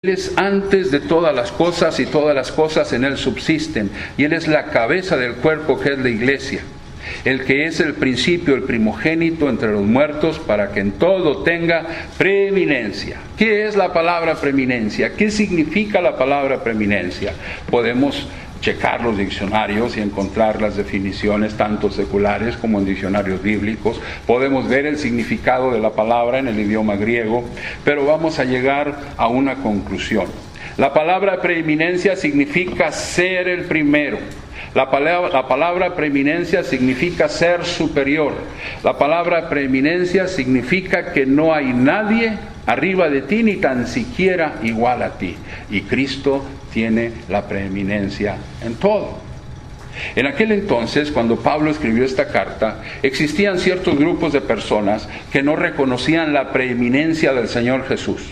Él es antes de todas las cosas y todas las cosas en Él subsisten. Y Él es la cabeza del cuerpo que es la iglesia. El que es el principio, el primogénito entre los muertos, para que en todo tenga preeminencia. ¿Qué es la palabra preeminencia? ¿Qué significa la palabra preeminencia? Podemos checar los diccionarios y encontrar las definiciones tanto seculares como en diccionarios bíblicos. Podemos ver el significado de la palabra en el idioma griego, pero vamos a llegar a una conclusión. La palabra preeminencia significa ser el primero. La palabra preeminencia significa ser superior. La palabra preeminencia significa que no hay nadie arriba de ti ni tan siquiera igual a ti. Y Cristo tiene la preeminencia en todo. En aquel entonces, cuando Pablo escribió esta carta, existían ciertos grupos de personas que no reconocían la preeminencia del Señor Jesús.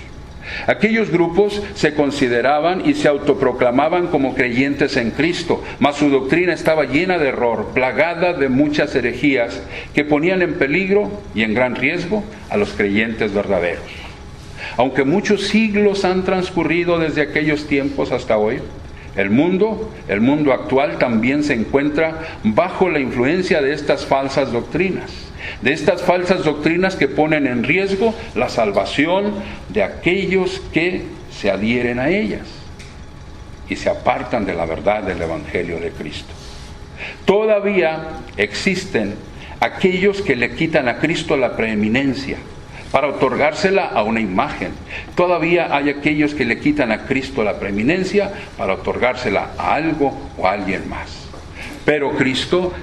Aquellos grupos se consideraban y se autoproclamaban como creyentes en Cristo, mas su doctrina estaba llena de error, plagada de muchas herejías que ponían en peligro y en gran riesgo a los creyentes verdaderos. Aunque muchos siglos han transcurrido desde aquellos tiempos hasta hoy, el mundo actual también se encuentra bajo la influencia de estas falsas doctrinas. De estas falsas doctrinas que ponen en riesgo la salvación de aquellos que se adhieren a ellas y se apartan de la verdad del Evangelio de Cristo. Todavía existen aquellos que le quitan a Cristo la preeminencia para otorgársela a una imagen. Todavía hay aquellos que le quitan a Cristo la preeminencia para otorgársela a algo o a alguien más. Pero Cristo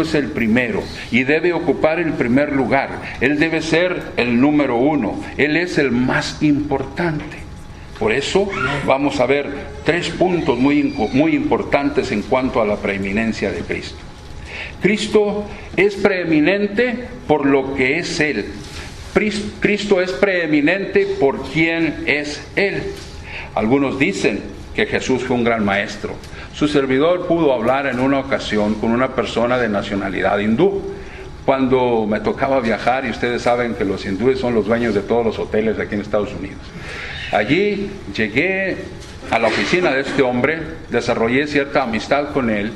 es el primero y debe ocupar el primer lugar. Él debe ser el número uno. Él es el más importante. Por eso vamos a ver 3 puntos muy importantes en cuanto a la preeminencia de Cristo. Cristo es preeminente por lo que es Él. Cristo es preeminente por quien es Él. Algunos dicen que Jesús fue un gran maestro. Su servidor pudo hablar en una ocasión con una persona de nacionalidad hindú. Cuando me tocaba viajar, y ustedes saben que los hindúes son los dueños de todos los hoteles aquí en Estados Unidos. Allí llegué a la oficina de este hombre, desarrollé cierta amistad con él,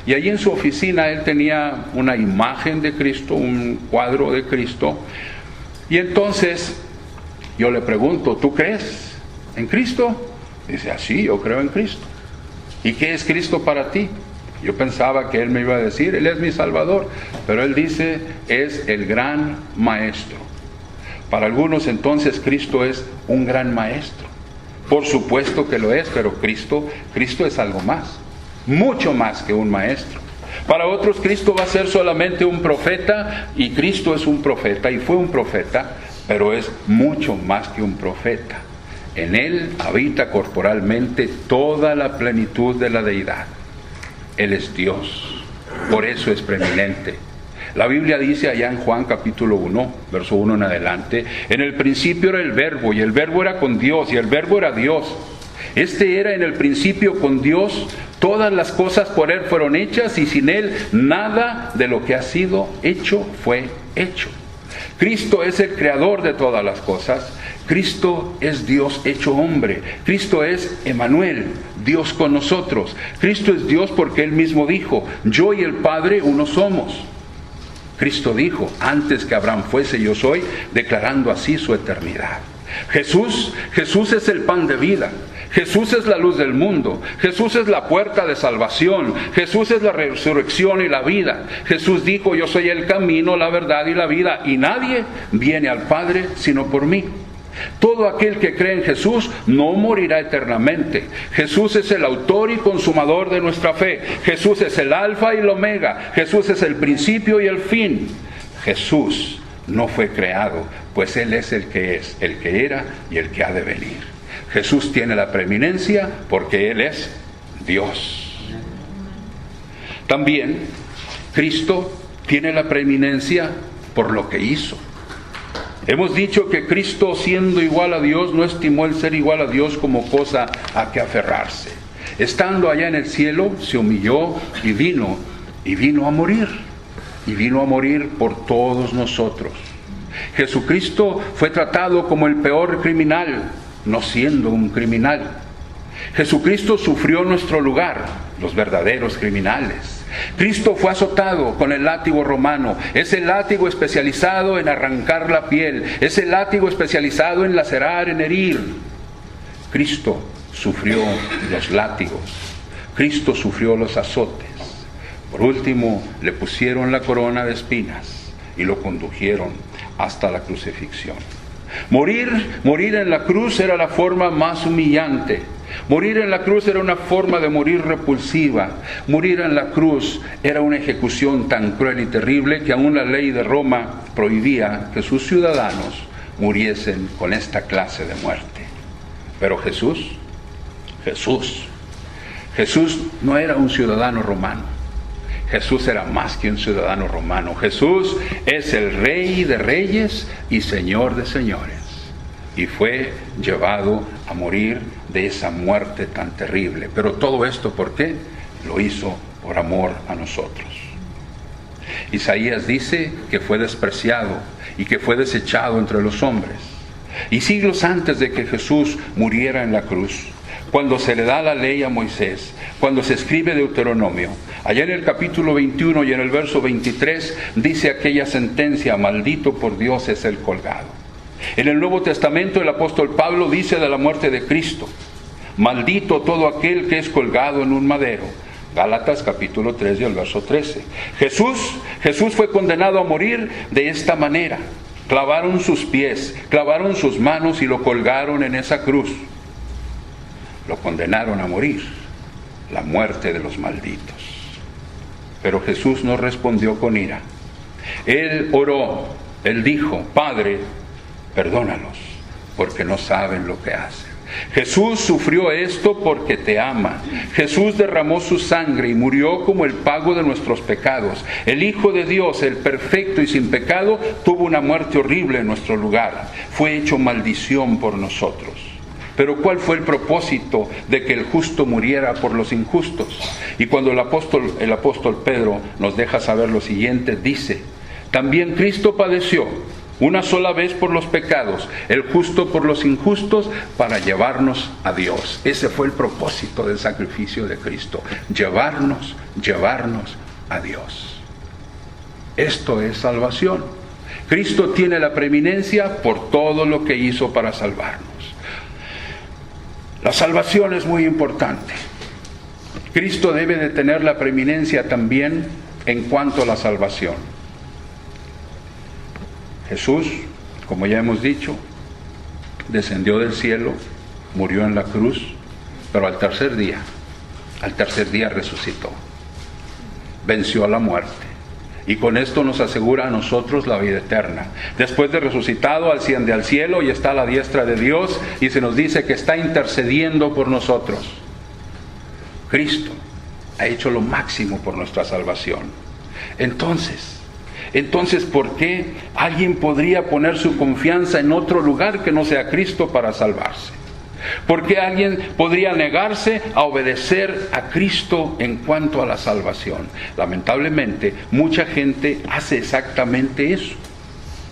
y allí en su oficina él tenía una imagen de Cristo, un cuadro de Cristo. Y entonces yo le pregunto, ¿tú crees en Cristo? Dice, sí, yo creo en Cristo. ¿Y qué es Cristo para ti? Yo pensaba que él me iba a decir, Él es mi Salvador. Pero él dice, es el gran maestro. Para algunos entonces Cristo es un gran maestro. Por supuesto que lo es, pero Cristo es algo más. Mucho más que un maestro. Para otros Cristo va a ser solamente un profeta, y Cristo es un profeta y fue un profeta, pero es mucho más que un profeta. En Él habita corporalmente toda la plenitud de la deidad. Él es Dios, por eso es preeminente. La Biblia dice allá en Juan capítulo 1, verso 1 en adelante, en el principio era el Verbo, y el Verbo era con Dios, y el Verbo era Dios. Este era en el principio con Dios. Todas las cosas por Él fueron hechas, y sin Él nada de lo que ha sido hecho fue hecho. Cristo es el creador de todas las cosas. Cristo es Dios hecho hombre. Cristo es Emmanuel, Dios con nosotros. Cristo es Dios porque Él mismo dijo, yo y el Padre uno somos. Cristo dijo, antes que Abraham fuese yo soy, declarando así su eternidad. Jesús es el pan de vida. Jesús es la luz del mundo. Jesús es la puerta de salvación. Jesús es la resurrección y la vida. Jesús dijo, yo soy el camino, la verdad y la vida, y nadie viene al Padre sino por mí. Todo aquel que cree en Jesús no morirá eternamente. Jesús es el autor y consumador de nuestra fe. Jesús es el alfa y el omega. Jesús es el principio y el fin. Jesús no fue creado, pues Él es, el que era y el que ha de venir. Jesús tiene la preeminencia porque Él es Dios. También Cristo tiene la preeminencia por lo que hizo. Hemos dicho que Cristo, siendo igual a Dios, no estimó el ser igual a Dios como cosa a que aferrarse. Estando allá en el cielo, se humilló y vino a morir. Y vino a morir por todos nosotros. Jesucristo fue tratado como el peor criminal. no siendo un criminal. Jesucristo sufrió en nuestro lugar, los verdaderos criminales. Cristo fue azotado con el látigo romano, ese látigo especializado en arrancar la piel, ese látigo especializado en lacerar, en herir. Cristo sufrió los látigos, Cristo sufrió los azotes. Por último, le pusieron la corona de espinas y lo condujeron hasta la crucifixión. Morir en la cruz era la forma más humillante. Morir en la cruz era una forma de morir repulsiva. Morir en la cruz era una ejecución tan cruel y terrible que aún la ley de Roma prohibía que sus ciudadanos muriesen con esta clase de muerte. Pero Jesús no era un ciudadano romano. Jesús era más que un ciudadano romano. Jesús es el Rey de reyes y Señor de señores. Y fue llevado a morir de esa muerte tan terrible. Pero todo esto, ¿por qué? Lo hizo por amor a nosotros. Isaías dice que fue despreciado y que fue desechado entre los hombres. Y siglos antes de que Jesús muriera en la cruz, cuando se le da la ley a Moisés, cuando se escribe Deuteronomio, allá en el capítulo 21 y en el verso 23, dice aquella sentencia: maldito por Dios es el colgado. En el Nuevo Testamento el apóstol Pablo dice de la muerte de Cristo: maldito todo aquel que es colgado en un madero. Gálatas capítulo 3 y el verso 13. Jesús fue condenado a morir de esta manera. Clavaron sus pies, clavaron sus manos y lo colgaron en esa cruz. Lo condenaron a morir, la muerte de los malditos. Pero Jesús no respondió con ira. Él oró, Él dijo: Padre, perdónalos, porque no saben lo que hacen. Jesús sufrió esto porque te ama. Jesús derramó su sangre y murió como el pago de nuestros pecados. El Hijo de Dios, el perfecto y sin pecado, tuvo una muerte horrible en nuestro lugar. Fue hecho maldición por nosotros. Pero ¿cuál fue el propósito de que el justo muriera por los injustos? Y cuando el apóstol Pedro nos deja saber lo siguiente, dice: también Cristo padeció una sola vez por los pecados, el justo por los injustos, para llevarnos a Dios. Ese fue el propósito del sacrificio de Cristo: llevarnos a Dios. Esto es salvación. Cristo tiene la preeminencia por todo lo que hizo para salvarnos. La salvación es muy importante. Cristo debe de tener la preeminencia también en cuanto a la salvación. Jesús, como ya hemos dicho, descendió del cielo, murió en la cruz, pero al tercer día resucitó. Venció a la muerte. Y con esto nos asegura a nosotros la vida eterna. Después de resucitado, asciende al cielo y está a la diestra de Dios, y se nos dice que está intercediendo por nosotros. Cristo ha hecho lo máximo por nuestra salvación. Entonces, ¿por qué alguien podría poner su confianza en otro lugar que no sea Cristo para salvarse? ¿Por qué alguien podría negarse a obedecer a Cristo en cuanto a la salvación? Lamentablemente, mucha gente hace exactamente eso.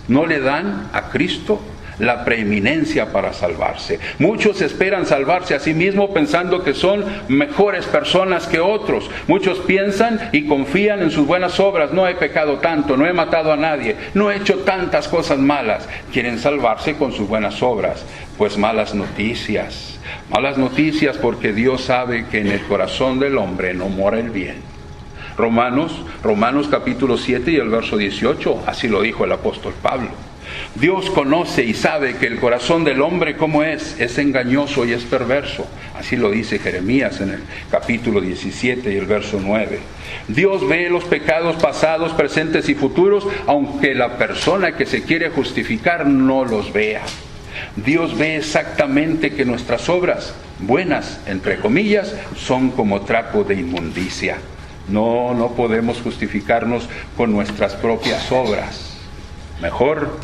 No le dan a Cristo la preeminencia para salvarse. Muchos esperan salvarse a sí mismos pensando que son mejores personas que otros. Muchos piensan y confían en sus buenas obras. No he pecado tanto, no he matado a nadie, no he hecho tantas cosas malas. Quieren salvarse con sus buenas obras. Pues malas noticias porque Dios sabe que en el corazón del hombre no mora el bien. Romanos capítulo 7 y el verso 18, así lo dijo el apóstol Pablo. Dios conoce y sabe que el corazón del hombre, ¿cómo es? Es engañoso y es perverso. Así lo dice Jeremías en el capítulo 17 y el verso 9. Dios ve los pecados pasados, presentes y futuros, aunque la persona que se quiere justificar no los vea. Dios ve exactamente que nuestras obras, buenas, entre comillas, son como trapo de inmundicia. No podemos justificarnos con nuestras propias obras. Mejor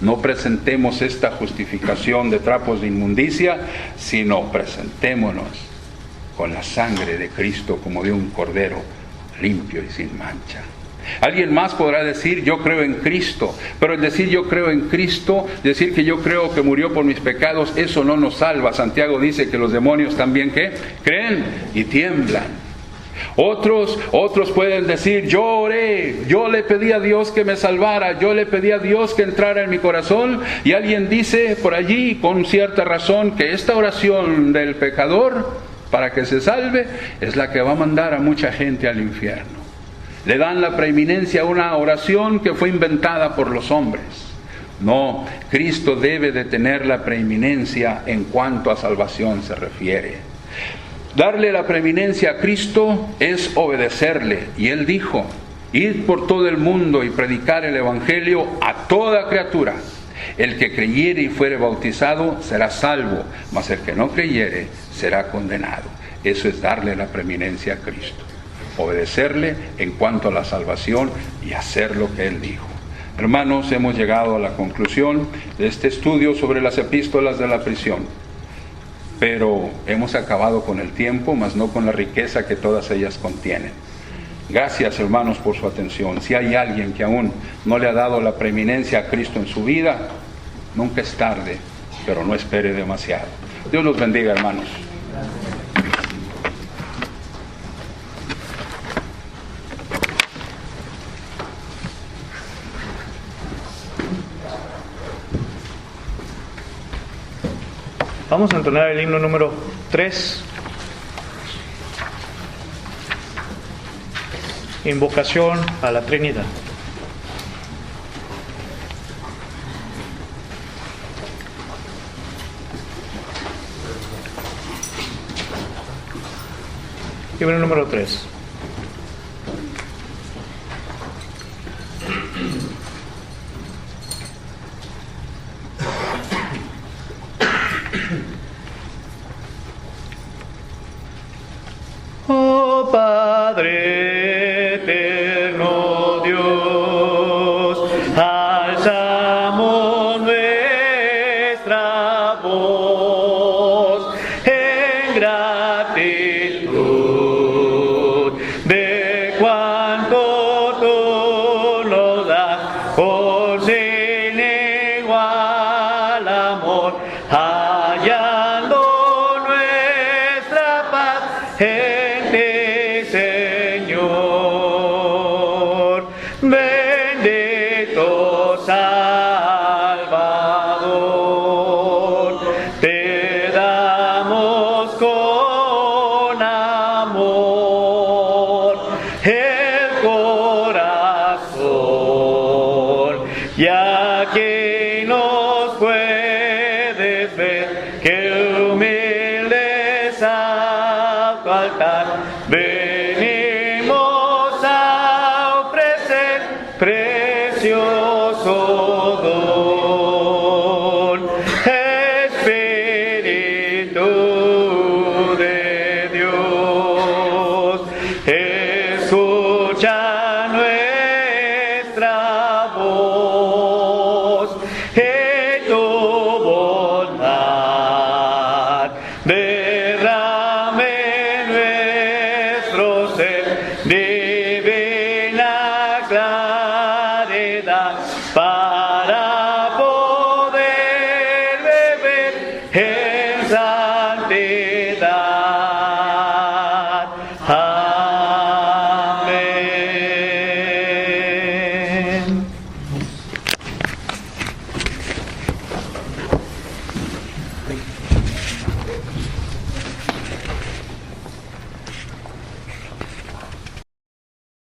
no presentemos esta justificación de trapos de inmundicia, sino presentémonos con la sangre de Cristo como de un cordero limpio y sin mancha. Alguien más podrá decir, yo creo en Cristo, pero el decir yo creo en Cristo, decir que yo creo que murió por mis pecados, eso no nos salva. Santiago dice que los demonios también, ¿qué? Creen y tiemblan. Otros pueden decir, yo oré, yo le pedí a Dios que me salvara, yo le pedí a Dios que entrara en mi corazón, y alguien dice por allí con cierta razón que esta oración del pecador para que se salve es la que va a mandar a mucha gente al infierno. Le dan la preeminencia a una oración que fue inventada por los hombres. No, Cristo debe de tener la preeminencia en cuanto a salvación se refiere. Darle la preeminencia a Cristo es obedecerle. Y Él dijo, id por todo el mundo y predicar el Evangelio a toda criatura. El que creyere y fuere bautizado será salvo, mas el que no creyere será condenado. Eso es darle la preeminencia a Cristo. Obedecerle en cuanto a la salvación y hacer lo que Él dijo. Hermanos, hemos llegado a la conclusión de este estudio sobre las epístolas de la prisión. Pero hemos acabado con el tiempo, mas no con la riqueza que todas ellas contienen. Gracias, hermanos, por su atención. Si hay alguien que aún no le ha dado la preeminencia a Cristo en su vida, nunca es tarde, pero no espere demasiado. Dios los bendiga, hermanos. Vamos a entonar el himno número 3. Invocación a la Trinidad. Himno número 3. Oh Padre eterno Dios, alzamos nuestra voz en gratitud de cuanto tú nos das por sin igual amor, hallando nuestra paz en ti, Señor. Bendito Salvador, te damos con amor el corazón, y aquí nos puedes ver que humildes a tu altar venimos a ofrecer precioso don. Espíritu de Dios, escucha nuestra voz y tu bondad de